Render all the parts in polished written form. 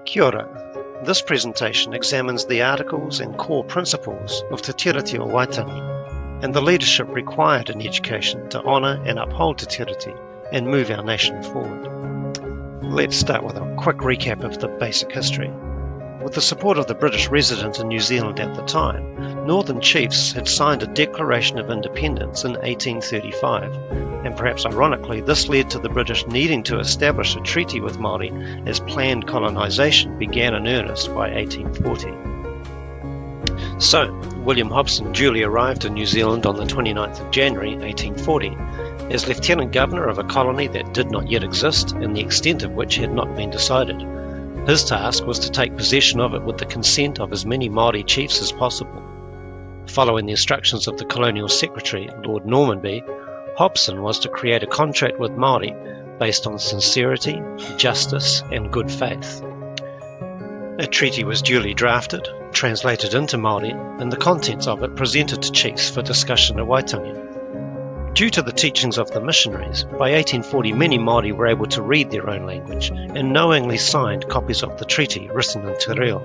Kia ora. This presentation examines the articles and core principles of Te Tiriti or Waitangi and the leadership required in education to honour and uphold Te Tiriti and move our nation forward. Let's start with a quick recap of the basic history. With the support of the British resident in New Zealand at the time, Northern Chiefs had signed a Declaration of Independence in 1835, and perhaps ironically this led to the British needing to establish a treaty with Māori as planned colonisation began in earnest by 1840. So, William Hobson duly arrived in New Zealand on the 29th of January 1840 as Lieutenant Governor of a colony that did not yet exist and the extent of which had not been decided. His task was to take possession of it with the consent of as many Māori chiefs as possible. Following the instructions of the Colonial Secretary, Lord Normanby, Hobson was to create a contract with Māori based on sincerity, justice and good faith. A treaty was duly drafted, translated into Māori, and the contents of it presented to chiefs for discussion at Waitangi. Due to the teachings of the missionaries, by 1840 many Māori were able to read their own language and knowingly signed copies of the treaty written in te reo.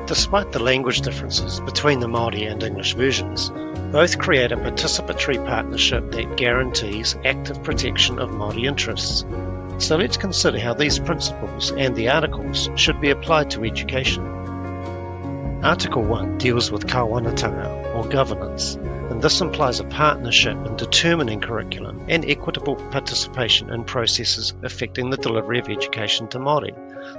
Despite the language differences between the Māori and English versions, both create a participatory partnership that guarantees active protection of Māori interests. So let's consider how these principles and the articles should be applied to education. Article 1 deals with kāwanatanga, or governance, and this implies a partnership in determining curriculum and equitable participation in processes affecting the delivery of education to Māori.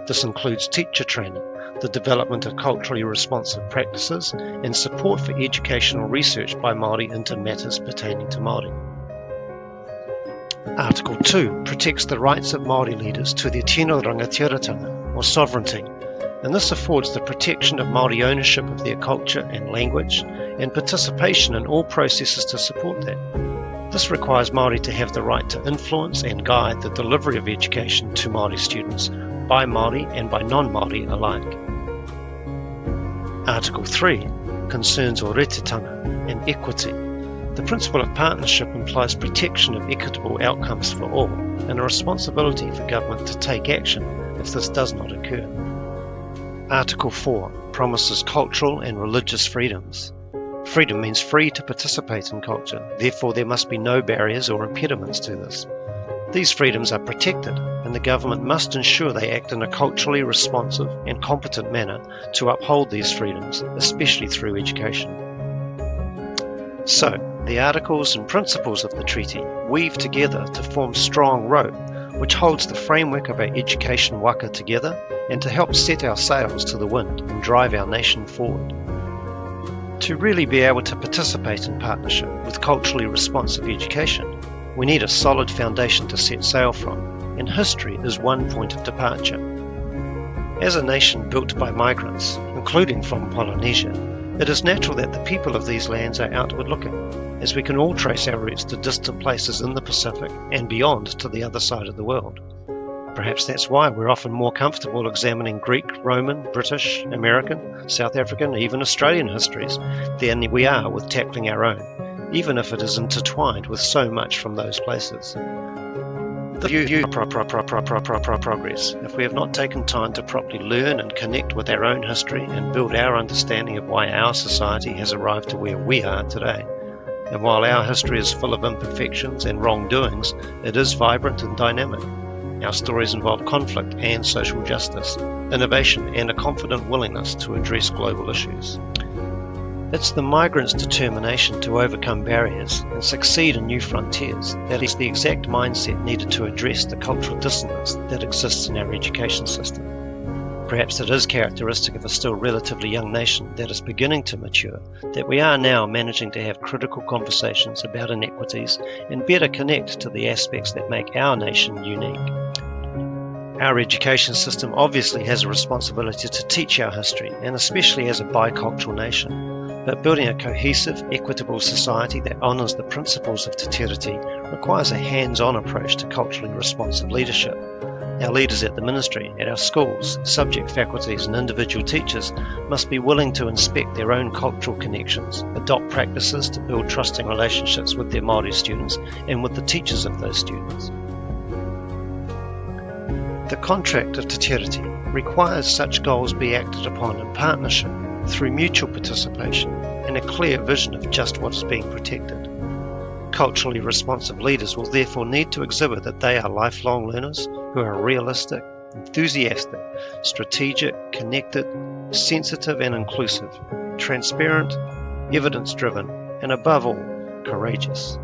This includes teacher training, the development of culturally responsive practices, and support for educational research by Māori into matters pertaining to Māori. Article 2 protects the rights of Māori leaders to their tino rangatiratanga, or sovereignty, and this affords the protection of Māori ownership of their culture and language, and participation in all processes to support that. This requires Māori to have the right to influence and guide the delivery of education to Māori students, by Māori and by non-Māori alike. Article 3 concerns oretetanga and equity. The principle of partnership implies protection of equitable outcomes for all, and a responsibility for government to take action if this does not occur. Article 4 promises cultural and religious freedoms. Freedom means free to participate in culture, therefore there must be no barriers or impediments to this. These freedoms are protected, and the government must ensure they act in a culturally responsive and competent manner to uphold these freedoms, especially through education. So, the articles and principles of the treaty weave together to form strong rope, which holds the framework of our education waka together and to help set our sails to the wind and drive our nation forward. To really be able to participate in partnership with culturally responsive education, we need a solid foundation to set sail from, and history is one point of departure. As a nation built by migrants, including from Polynesia, it is natural that the people of these lands are outward looking, as we can all trace our roots to distant places in the Pacific and beyond to the other side of the world. Perhaps that's why we're often more comfortable examining Greek, Roman, British, American, South African, even Australian histories than we are with tackling our own, even if it is intertwined with so much from those places. Progress if we have not taken time to properly learn and connect with our own history and build our understanding of why our society has arrived to where we are today. And while our history is full of imperfections and wrongdoings, it is vibrant and dynamic. Our stories involve conflict and social justice, innovation and a confident willingness to address global issues. It's the migrants' determination to overcome barriers and succeed in new frontiers that is the exact mindset needed to address the cultural dissonance that exists in our education system. Perhaps it is characteristic of a still relatively young nation that is beginning to mature that we are now managing to have critical conversations about inequities and better connect to the aspects that make our nation unique. Our education system obviously has a responsibility to teach our history, and especially as a bicultural nation. But building a cohesive, equitable society that honours the principles of Te Tiriti requires a hands-on approach to culturally responsive leadership. Our leaders at the ministry, at our schools, subject faculties and individual teachers must be willing to inspect their own cultural connections, adopt practices to build trusting relationships with their Māori students and with the teachers of those students. The contract of Te Tiriti requires such goals be acted upon in partnership through mutual participation and a clear vision of just what is being protected. Culturally responsive leaders will therefore need to exhibit that they are lifelong learners who are realistic, enthusiastic, strategic, connected, sensitive and inclusive, transparent, evidence-driven, and above all, courageous.